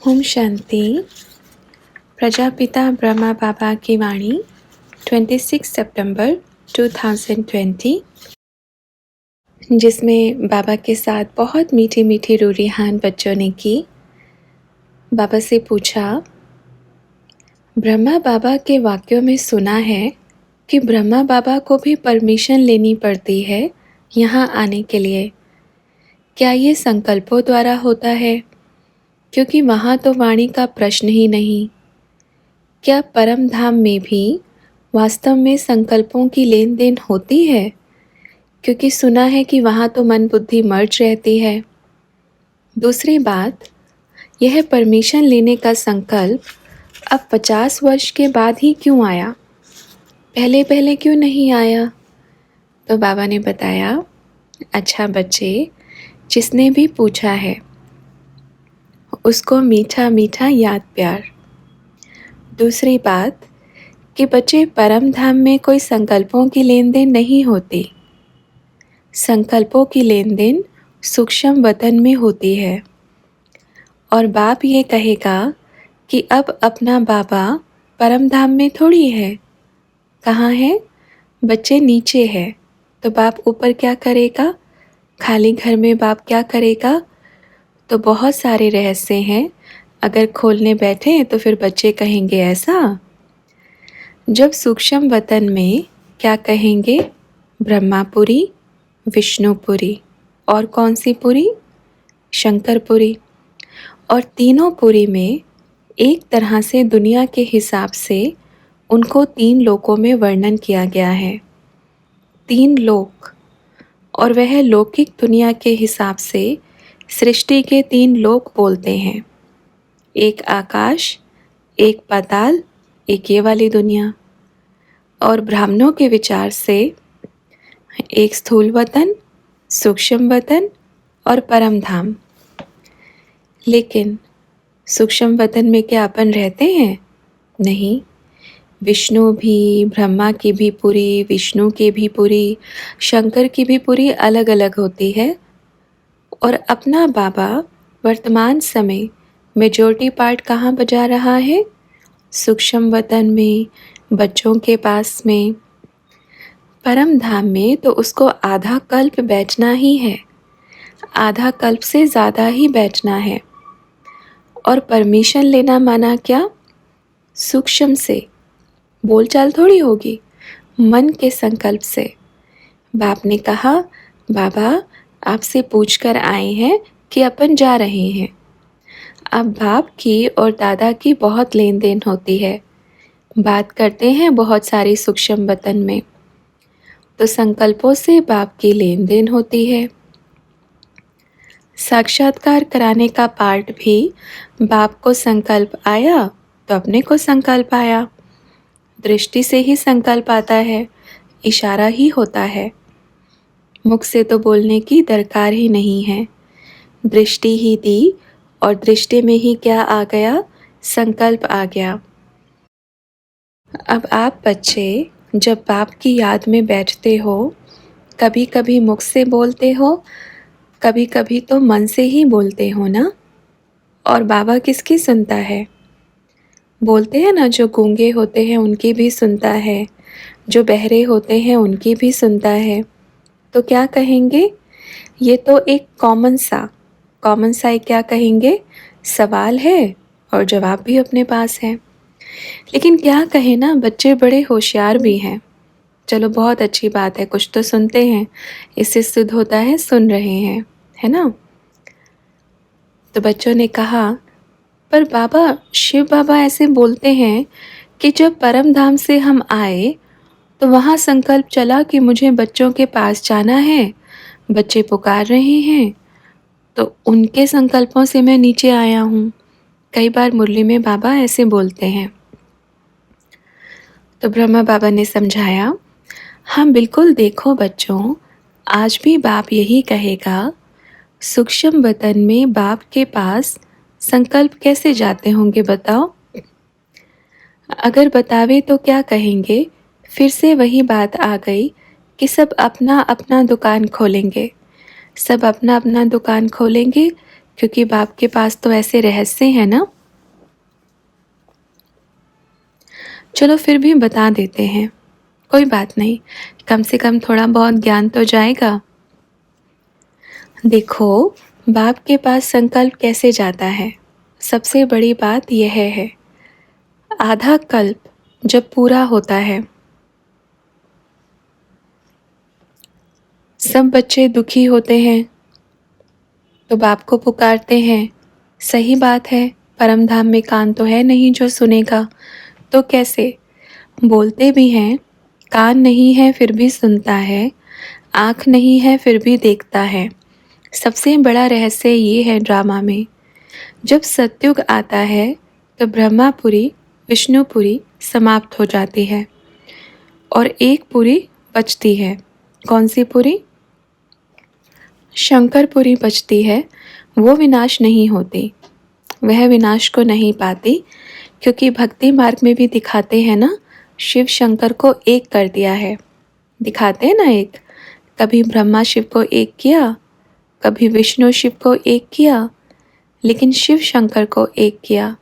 ओम शांति। प्रजापिता ब्रह्मा बाबा की वाणी 26 सितंबर 2020, जिसमें बाबा के साथ बहुत मीठी मीठी रूरिहान बच्चों ने की। बाबा से पूछा, ब्रह्मा बाबा के वाक्यों में सुना है कि ब्रह्मा बाबा को भी परमिशन लेनी पड़ती है यहाँ आने के लिए। क्या ये संकल्पों द्वारा होता है? क्योंकि वहाँ तो वाणी का प्रश्न ही नहीं। क्या परम धाम में भी वास्तव में संकल्पों की लेन देन होती है? क्योंकि सुना है कि वहाँ तो मन बुद्धि मर्ज रहती है। दूसरी बात, यह परमिशन लेने का संकल्प अब 50 वर्ष के बाद ही क्यों आया? पहले पहले क्यों नहीं आया? तो बाबा ने बताया, अच्छा बच्चे, जिसने भी पूछा है उसको मीठा मीठा याद प्यार। दूसरी बात कि बच्चे, परम धाम में कोई संकल्पों की लेन देन नहीं होती। संकल्पों की लेन देन सूक्ष्म वतन में होती है। और बाप ये कहेगा कि अब अपना बाबा परम धाम में थोड़ी है। कहाँ है? बच्चे नीचे है। तो बाप ऊपर क्या करेगा? खाली घर में बाप क्या करेगा? तो बहुत सारे रहस्य हैं, अगर खोलने बैठे तो फिर बच्चे कहेंगे ऐसा। जब सूक्ष्म वतन में क्या कहेंगे? ब्रह्मापुरी, विष्णुपुरी और कौन सी पुरी? शंकरपुरी। और तीनों पुरी में एक तरह से दुनिया के हिसाब से उनको 3 लोकों में वर्णन किया गया है। 3 लोक, और वह लौकिक दुनिया के हिसाब से सृष्टि के 3 लोक बोलते हैं। एक आकाश, एक पाताल, एक ये वाली दुनिया। और ब्राह्मणों के विचार से एक स्थूल वतन, सूक्ष्म वतन और परम धाम। लेकिन सूक्ष्म वतन में क्या अपन रहते हैं? नहीं। विष्णु भी, ब्रह्मा की भी पुरी, विष्णु की भी पुरी, शंकर की भी पुरी अलग अलग होती है। और अपना बाबा वर्तमान समय मेजॉरिटी पार्ट कहाँ बजा रहा है? सूक्ष्म वतन में, बच्चों के पास में। परम धाम में तो उसको आधा कल्प बैठना ही है, आधा कल्प से ज़्यादा ही बैठना है। और परमिशन लेना माना क्या? सूक्ष्म से बोलचाल थोड़ी होगी, मन के संकल्प से। बाप ने कहा, बाबा आपसे पूछकर आए हैं कि अपन जा रहे हैं। अब बाप की और दादा की बहुत लेन देन होती है, बात करते हैं बहुत सारी सूक्ष्म वतन में। तो संकल्पों से बाप की लेन देन होती है। साक्षात्कार कराने का पार्ट भी बाप को संकल्प आया तो अपने को संकल्प आया। दृष्टि से ही संकल्प आता है, इशारा ही होता है। मुख से तो बोलने की दरकार ही नहीं है। दृष्टि ही दी और दृष्टि में ही क्या आ गया? संकल्प आ गया। अब आप बच्चे जब बाप की याद में बैठते हो, कभी कभी मुख से बोलते हो, कभी कभी तो मन से ही बोलते हो ना। और बाबा किसकी सुनता है? बोलते हैं ना, जो गूंगे होते हैं उनकी भी सुनता है, जो बहरे होते हैं उनकी भी सुनता है। तो क्या कहेंगे? ये तो एक कॉमन सा एक क्या कहेंगे? सवाल है और जवाब भी अपने पास है। लेकिन क्या कहे ना, बच्चे बड़े होशियार भी हैं। चलो बहुत अच्छी बात है, कुछ तो सुनते हैं, इससे सिद्ध होता है सुन रहे हैं, है ना। तो बच्चों ने कहा, पर बाबा, शिव बाबा ऐसे बोलते हैं कि जब परम धाम से हम आए तो वहाँ संकल्प चला कि मुझे बच्चों के पास जाना है, बच्चे पुकार रहे हैं, तो उनके संकल्पों से मैं नीचे आया हूँ। कई बार मुरली में बाबा ऐसे बोलते हैं। तो ब्रह्मा बाबा ने समझाया, हाँ बिल्कुल, देखो बच्चों, आज भी बाप यही कहेगा, सूक्ष्म वतन में बाप के पास संकल्प कैसे जाते होंगे बताओ? अगर बतावे तो क्या कहेंगे? फिर से वही बात आ गई कि सब अपना अपना दुकान खोलेंगे, सब अपना अपना दुकान खोलेंगे, क्योंकि बाप के पास तो ऐसे रहस्य हैं ना। चलो फिर भी बता देते हैं, कोई बात नहीं, कम से कम थोड़ा बहुत ज्ञान तो जाएगा। देखो, बाप के पास संकल्प कैसे जाता है। सबसे बड़ी बात यह है, आधा कल्प जब पूरा होता है, सब बच्चे दुखी होते हैं तो बाप को पुकारते हैं। सही बात है, परम धाम में कान तो है नहीं जो सुनेगा, तो कैसे बोलते भी हैं, कान नहीं है फिर भी सुनता है, आँख नहीं है फिर भी देखता है। सबसे बड़ा रहस्य ये है ड्रामा में, जब सतयुग आता है तो ब्रह्मापुरी विष्णुपुरी समाप्त हो जाती है और एक पुरी बचती है। कौन सी पुरी? शंकरपुरी बचती है। वो विनाश नहीं होती, वह विनाश को नहीं पाती, क्योंकि भक्ति मार्ग में भी दिखाते हैं ना, शिव शंकर को एक कर दिया है। दिखाते हैं ना एक, कभी ब्रह्मा शिव को एक किया, कभी विष्णु शिव को एक किया, लेकिन शिव शंकर को एक किया।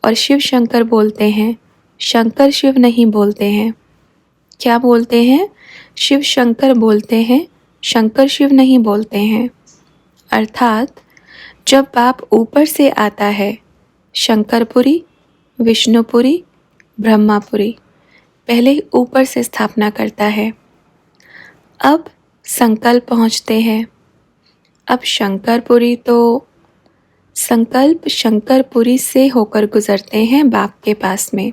और शिव शंकर बोलते हैं, शंकर शिव नहीं बोलते हैं। क्या बोलते हैं? शिव शंकर बोलते हैं, शंकर शिव नहीं बोलते हैं। अर्थात जब बाप ऊपर से आता है, शंकरपुरी विष्णुपुरी ब्रह्मापुरी, पहले ऊपर से स्थापना करता है। अब संकल्प पहुँचते हैं। अब शंकरपुरी तो संकल्प शंकरपुरी से होकर गुजरते हैं बाप के पास में।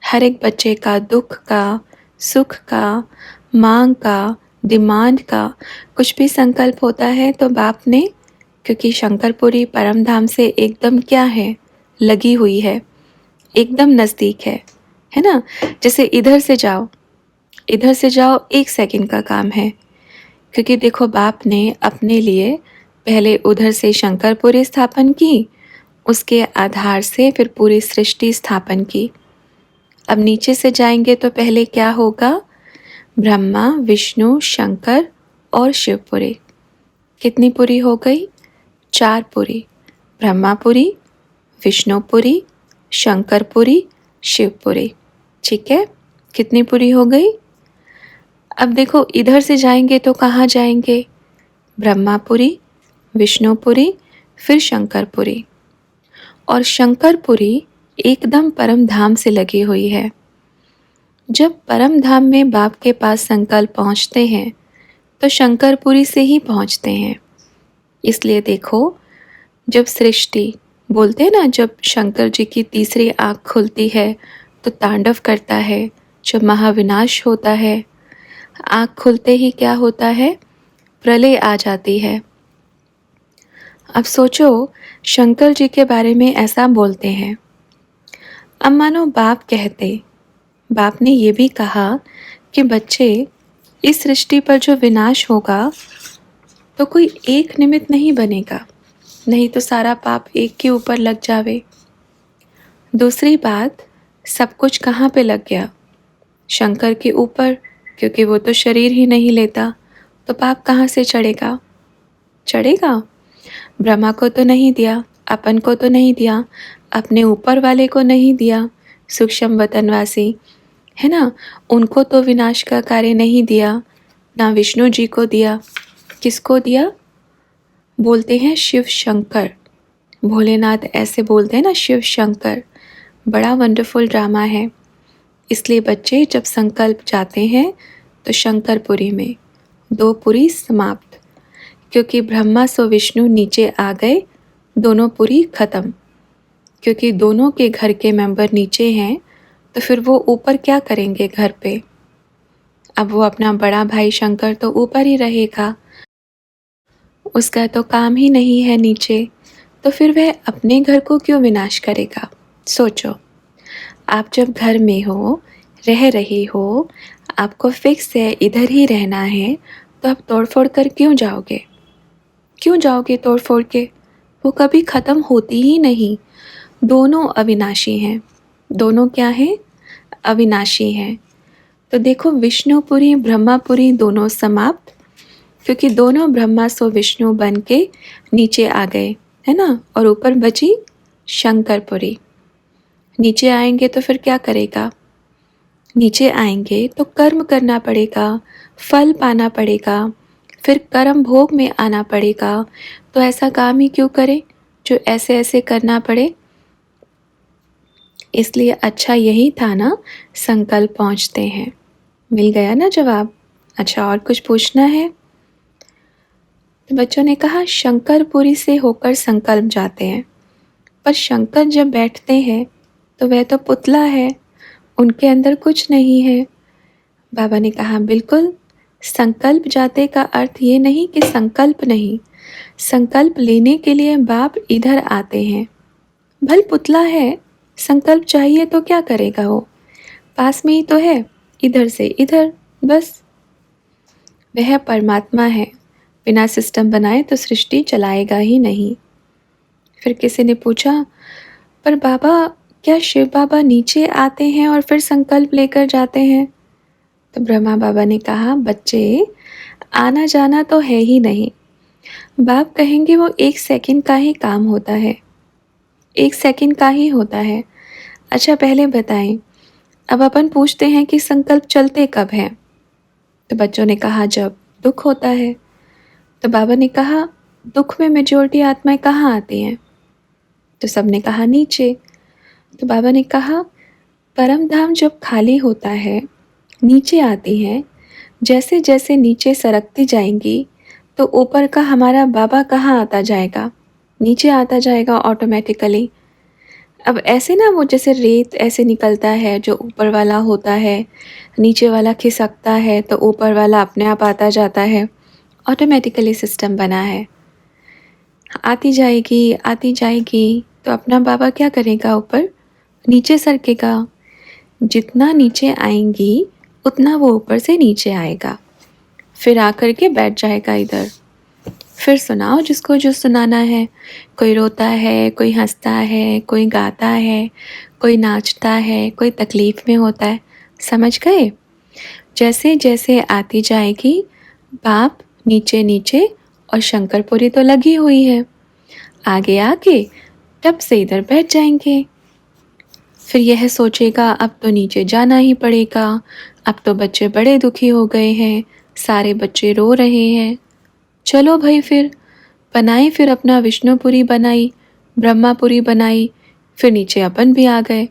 हर एक बच्चे का दुख का, सुख का, मांग का, डिमांड का कुछ भी संकल्प होता है तो बाप ने, क्योंकि शंकरपुरी परम धाम से एकदम क्या है, लगी हुई है, एकदम नज़दीक है ना। जैसे इधर से जाओ 1 सेकंड का काम है, क्योंकि देखो बाप ने अपने लिए पहले उधर से शंकरपुरी स्थापन की, उसके आधार से फिर पूरी सृष्टि स्थापन की। अब नीचे से जाएंगे तो पहले क्या होगा, ब्रह्मा विष्णु शंकर और शिवपुरी। कितनी पुरी हो गई? 4 पुरी, ब्रह्मापुरी विष्णुपुरी शंकरपुरी शिवपुरी। ठीक है, कितनी पुरी हो गई? अब देखो इधर से जाएंगे तो कहाँ जाएंगे, ब्रह्मापुरी विष्णुपुरी फिर शंकरपुरी। और शंकरपुरी एकदम परम धाम से लगी हुई है। जब परम धाम में बाप के पास संकल्प पहुँचते हैं तो शंकरपुरी से ही पहुँचते हैं। इसलिए देखो, जब सृष्टि बोलते हैं ना, जब शंकर जी की तीसरी आँख खुलती है तो तांडव करता है, जब महाविनाश होता है, आँख खुलते ही क्या होता है, प्रलय आ जाती है। अब सोचो, शंकर जी के बारे में ऐसा बोलते हैं। अब मानो बाप ने ये भी कहा कि बच्चे, इस सृष्टि पर जो विनाश होगा तो कोई एक निमित्त नहीं बनेगा, नहीं तो सारा पाप एक के ऊपर लग जावे। दूसरी बात, सब कुछ कहाँ पे लग गया, शंकर के ऊपर, क्योंकि वो तो शरीर ही नहीं लेता, तो पाप कहाँ से चढ़ेगा। ब्रह्मा को तो नहीं दिया, अपन को तो नहीं दिया, अपने ऊपर वाले को नहीं दिया, सूक्ष्म वतनवासी है ना, उनको तो विनाश का कार्य नहीं दिया, ना विष्णु जी को दिया। किसको दिया? बोलते हैं शिव शंकर, भोलेनाथ ऐसे बोलते हैं ना, शिव शंकर। बड़ा वंडरफुल ड्रामा है। इसलिए बच्चे जब संकल्प जाते हैं तो शंकरपुरी में 2 पुरी समाप्त, क्योंकि ब्रह्मा सो विष्णु नीचे आ गए, दोनों पुरी खत्म। क्योंकि दोनों के घर के मेंबर नीचे हैं तो फिर वो ऊपर क्या करेंगे घर पे। अब वो अपना बड़ा भाई शंकर तो ऊपर ही रहेगा, उसका तो काम ही नहीं है नीचे, तो फिर वह अपने घर को क्यों विनाश करेगा। सोचो, आप जब घर में हो, रह रही हो, आपको फिक्स है इधर ही रहना है, तो आप तोड़ फोड़ कर क्यों जाओगे तोड़ फोड़ के, वो कभी ख़त्म होती ही नहीं। दोनों अविनाशी हैं। दोनों क्या हैं? अविनाशी हैं। तो देखो, विष्णुपुरी ब्रह्मापुरी दोनों समाप्त, क्योंकि दोनों ब्रह्मा सो विष्णु बन के नीचे आ गए, है ना, और ऊपर बची शंकरपुरी। नीचे आएंगे तो फिर क्या करेगा? नीचे आएंगे तो कर्म करना पड़ेगा, फल पाना पड़ेगा, फिर कर्म भोग में आना पड़ेगा। तो ऐसा काम ही क्यों करे जो ऐसे ऐसे करना पड़े? इसलिए अच्छा यही था ना, संकल्प पहुँचते हैं। मिल गया ना जवाब? अच्छा, और कुछ पूछना है? तो बच्चों ने कहा शंकरपुरी से होकर संकल्प जाते हैं, पर शंकर जब बैठते हैं तो वह तो पुतला है, उनके अंदर कुछ नहीं है। बाबा ने कहा बिल्कुल, संकल्प जाते का अर्थ ये नहीं कि संकल्प नहीं, संकल्प लेने के लिए बाप इधर आते हैं। भल पुतला है, संकल्प चाहिए तो क्या करेगा वो? पास में ही तो है, इधर से इधर, बस। वह परमात्मा है, बिना सिस्टम बनाए तो सृष्टि चलाएगा ही नहीं। फिर किसी ने पूछा, पर बाबा क्या शिव बाबा नीचे आते हैं और फिर संकल्प लेकर जाते हैं? तो ब्रह्मा बाबा ने कहा, बच्चे आना जाना तो है ही नहीं। बाप कहेंगे वो 1 सेकंड का ही काम होता है, 1 सेकंड का ही होता है। अच्छा पहले बताएं, अब अपन पूछते हैं कि संकल्प चलते कब हैं? तो बच्चों ने कहा जब दुख होता है। तो बाबा ने कहा दुख में मेजॉरिटी आत्माएं कहाँ आती हैं? तो सब ने कहा नीचे। तो बाबा ने कहा परम धाम जब खाली होता है, नीचे आती हैं। जैसे जैसे नीचे सरकती जाएंगी तो ऊपर का हमारा बाबा कहाँ आता जाएगा? नीचे आता जाएगा ऑटोमेटिकली। अब ऐसे ना वो जैसे रेत ऐसे निकलता है, जो ऊपर वाला होता है, नीचे वाला खिसकता है तो ऊपर वाला अपने आप आता जाता है। ऑटोमेटिकली सिस्टम बना है। आती जाएगी तो अपना बाबा क्या करेगा? ऊपर नीचे सरकेगा। जितना नीचे आएंगी उतना वो ऊपर से नीचे आएगा, फिर आकर के बैठ जाएगा इधर। फिर सुनाओ जिसको जो सुनाना है। कोई रोता है, कोई हंसता है, कोई गाता है, कोई नाचता है, कोई तकलीफ़ में होता है। समझ गए? जैसे जैसे आती जाएगी बाप नीचे नीचे, और शंकरपुरी तो लगी हुई है, आगे आके टप से इधर बैठ जाएंगे। फिर यह सोचेगा अब तो नीचे जाना ही पड़ेगा, अब तो बच्चे बड़े दुखी हो गए हैं, सारे बच्चे रो रहे हैं। चलो भाई फिर बनाई, फिर अपना विष्णुपुरी बनाई, ब्रह्मापुरी बनाई, फिर नीचे अपन भी आ गए।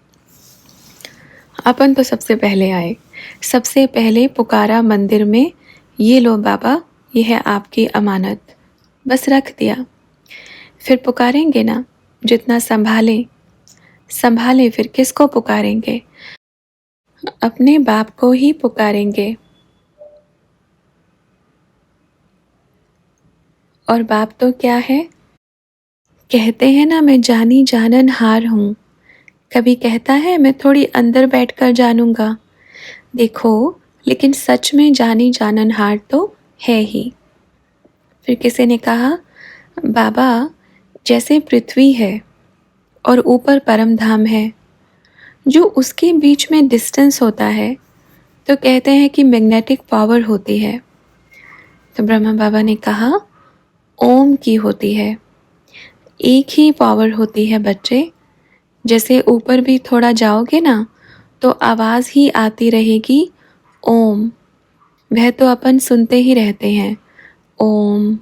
अपन तो सबसे पहले आए, सबसे पहले पुकारा मंदिर में, ये लो बाबा, ये है आपकी अमानत, बस रख दिया। फिर पुकारेंगे ना, जितना संभालें, फिर किसको पुकारेंगे? अपने बाप को ही पुकारेंगे। और बाप तो क्या है? कहते हैं ना मैं जानी जानन हार हूँ, कभी कहता है मैं थोड़ी अंदर बैठकर जानूंगा। देखो, लेकिन सच में जानी जानन हार तो है ही। फिर किसी ने कहा बाबा जैसे पृथ्वी है और ऊपर परम धाम है, जो उसके बीच में डिस्टेंस होता है तो कहते हैं कि मैग्नेटिक पावर होती है। तो ब्रह्मा बाबा ने कहा ओम की होती है, एक ही पावर होती है बच्चे। जैसे ऊपर भी थोड़ा जाओगे ना तो आवाज़ ही आती रहेगी ओम, वह तो अपन सुनते ही रहते हैं, ओम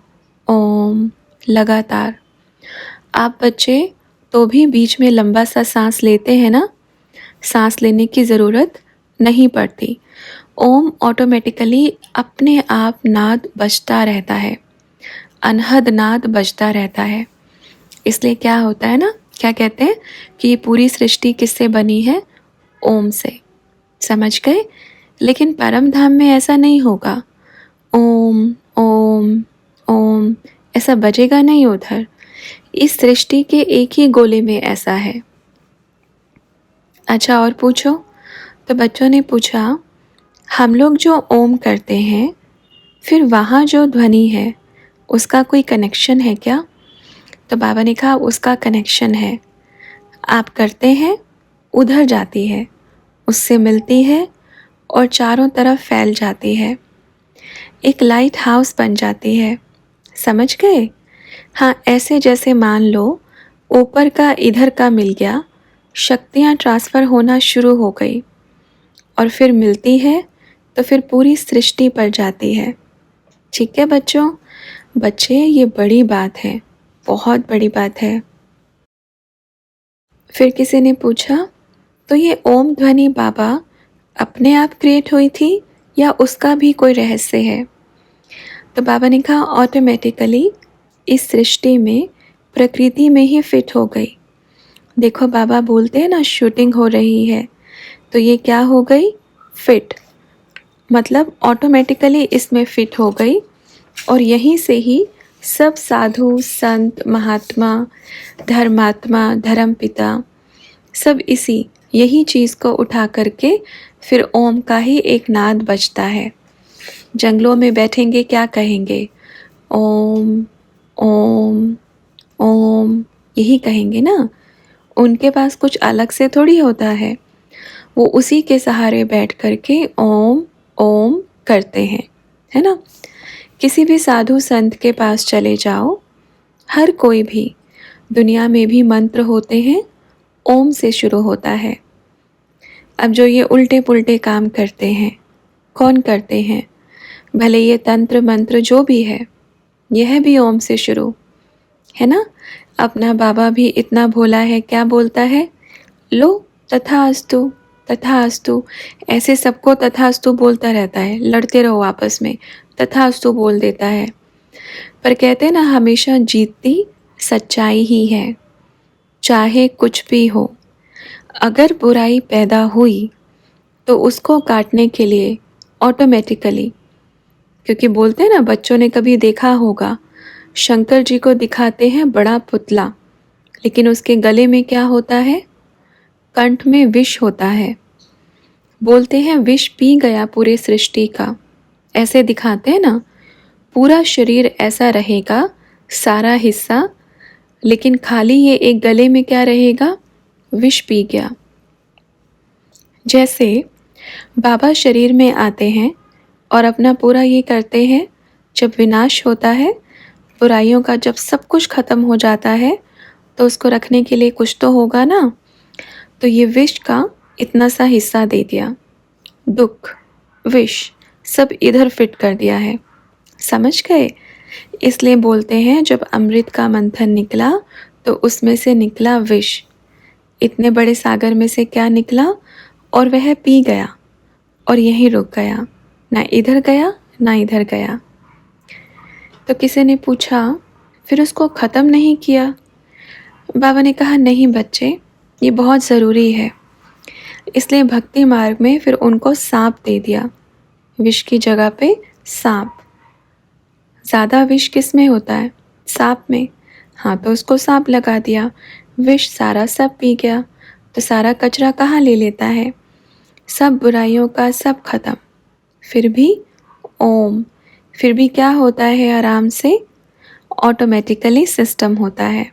ओम लगातार। आप बच्चे तो भी बीच में लंबा सा सांस लेते हैं ना, सांस लेने की ज़रूरत नहीं पड़ती। ओम ऑटोमेटिकली अपने आप नाद बजता रहता है, अनहद नाद बजता रहता है। इसलिए क्या होता है ना, क्या कहते हैं कि ये पूरी सृष्टि किससे बनी है? ओम से। समझ गए? लेकिन परम धाम में ऐसा नहीं होगा। ओम ओम ओम ऐसा बजेगा नहीं उधर। इस सृष्टि के एक ही गोले में ऐसा है। अच्छा और पूछो। तो बच्चों ने पूछा हम लोग जो ओम करते हैं, फिर वहाँ जो ध्वनि है उसका कोई कनेक्शन है क्या? तो बाबा ने कहा उसका कनेक्शन है। आप करते हैं, उधर जाती है, उससे मिलती है और चारों तरफ फैल जाती है, एक लाइट हाउस बन जाती है। समझ गए? हाँ, ऐसे जैसे मान लो ऊपर का इधर का मिल गया शक्तियाँ ट्रांसफ़र होना शुरू हो गई और फिर मिलती है तो फिर पूरी सृष्टि पर जाती है। ठीक है बच्चों, बच्चे ये बड़ी बात है, बहुत बड़ी बात है। फिर किसी ने पूछा, तो ये ओम ध्वनि बाबा अपने आप क्रिएट हुई थी या उसका भी कोई रहस्य है? तो बाबा ने कहा ऑटोमेटिकली इस सृष्टि में प्रकृति में ही फिट हो गई। देखो बाबा बोलते हैं ना शूटिंग हो रही है, तो ये क्या हो गई? फिट, मतलब ऑटोमेटिकली इसमें फिट हो गई और यहीं से ही सब साधु संत महात्मा धर्मात्मा धर्मपिता सब इसी यही चीज़ को उठा करके फिर ओम का ही एक नाद बजता है। जंगलों में बैठेंगे क्या कहेंगे? ओम ओम ओम, यही कहेंगे ना। उनके पास कुछ अलग से थोड़ी होता है, वो उसी के सहारे बैठ करके ओम ओम करते हैं, है ना। किसी भी साधु संत के पास चले जाओ, हर कोई भी, दुनिया में भी मंत्र होते हैं ओम से शुरू होता है। अब जो ये उल्टे पुल्टे काम करते हैं, कौन करते हैं? भले ये तंत्र मंत्र जो भी है, यह भी ओम से शुरू, है ना। अपना बाबा भी इतना भोला है, क्या बोलता है? लो तथास्तु तथास्तु, ऐसे सबको तथास्तु बोलता रहता है, लड़ते रहो आपस में, तथास्तु बोल देता है। पर कहते हैं ना हमेशा जीतती सच्चाई ही है, चाहे कुछ भी हो। अगर बुराई पैदा हुई तो उसको काटने के लिए ऑटोमेटिकली, क्योंकि बोलते हैं ना, बच्चों ने कभी देखा होगा शंकर जी को दिखाते हैं बड़ा पुतला, लेकिन उसके गले में क्या होता है? कंठ में विष होता है। बोलते हैं विष पी गया पूरे सृष्टि का, ऐसे दिखाते हैं ना। पूरा शरीर ऐसा रहेगा, सारा हिस्सा, लेकिन खाली ये एक गले में क्या रहेगा? विष पी गया। जैसे बाबा शरीर में आते हैं और अपना पूरा ये करते हैं, जब विनाश होता है, बुराइयों का जब सब कुछ ख़त्म हो जाता है, तो उसको रखने के लिए कुछ तो होगा ना। तो ये विष का इतना सा हिस्सा दे दिया, दुख विष सब इधर फिट कर दिया है, समझ गए। इसलिए बोलते हैं जब अमृत का मंथन निकला तो उसमें से निकला विष। इतने बड़े सागर में से क्या निकला? और वह पी गया और यहीं रुक गया, ना इधर गया ना इधर गया। तो किसी ने पूछा फिर उसको ख़त्म नहीं किया? बाबा ने कहा नहीं बच्चे, ये बहुत ज़रूरी है। इसलिए भक्ति मार्ग में फिर उनको सांप दे दिया, विष की जगह पे सांप। ज़्यादा विष किस में होता है? सांप में। हाँ, तो उसको सांप लगा दिया, विष सारा सब पी गया, तो सारा कचरा कहाँ ले लेता है? सब बुराइयों का सब खत्म। फिर भी ओम, फिर भी क्या होता है? आराम से ऑटोमेटिकली सिस्टम होता है,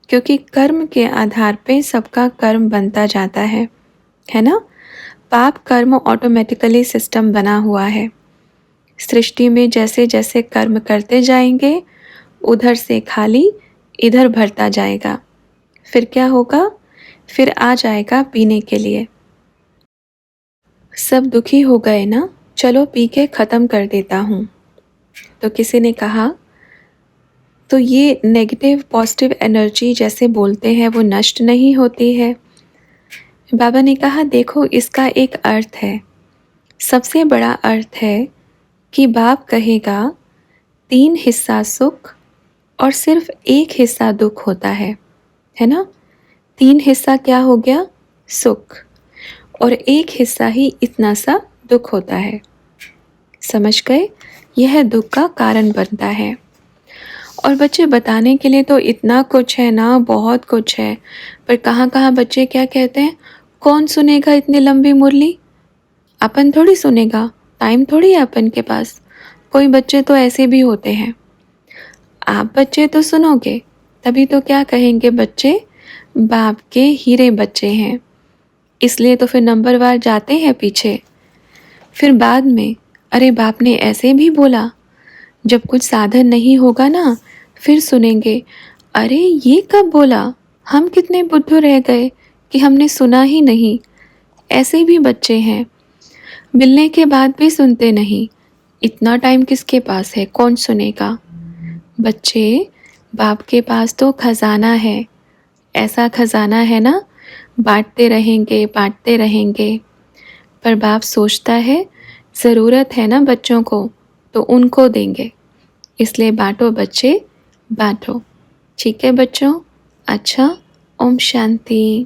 क्योंकि कर्म के आधार पे सबका कर्म बनता जाता है ना। पाप कर्म ऑटोमेटिकली सिस्टम बना हुआ है। सृष्टि में जैसे जैसे कर्म करते जाएंगे, उधर से खाली इधर भरता जाएगा। फिर क्या होगा? फिर आ जाएगा पीने के लिए। सब दुखी हो गए ना, चलो पी के ख़त्म कर देता हूँ। तो किसी ने कहा तो ये नेगेटिव पॉजिटिव एनर्जी जैसे बोलते हैं वो नष्ट नहीं होती है? बाबा ने कहा देखो इसका एक अर्थ है, सबसे बड़ा अर्थ है कि बाप कहेगा 3 हिस्सा सुख और सिर्फ 1 हिस्सा दुख होता है ना। 3 हिस्सा क्या हो गया? सुख, और 1 हिस्सा ही इतना सा दुख होता है, समझ गए। यह दुख का कारण बनता है। और बच्चे बताने के लिए तो इतना कुछ है ना, बहुत कुछ है, पर कहाँ कहाँ बच्चे क्या कहते हैं, कौन सुनेगा इतनी लंबी मुरली? अपन थोड़ी सुनेगा, टाइम थोड़ी है अपन के पास। कोई बच्चे तो ऐसे भी होते हैं। आप बच्चे तो सुनोगे, तभी तो क्या कहेंगे बच्चे, बाप के हीरे बच्चे हैं। इसलिए तो फिर नंबरवार जाते हैं पीछे। फिर बाद में अरे बाप ने ऐसे भी बोला। जब कुछ साधन नहीं होगा ना, फिर सुनेंगे, अरे ये कब बोला, हम कितने बुद्धू रह गए, कि हमने सुना ही नहीं। ऐसे भी बच्चे हैं, मिलने के बाद भी सुनते नहीं। इतना टाइम किसके पास है, कौन सुनेगा। बच्चे, बाप के पास तो खजाना है, ऐसा खजाना है ना, बांटते रहेंगे बांटते रहेंगे। पर बाप सोचता है ज़रूरत है ना बच्चों को, तो उनको देंगे। इसलिए बांटो बच्चे, बांटो। ठीक है बच्चों। अच्छा, ओम शांति।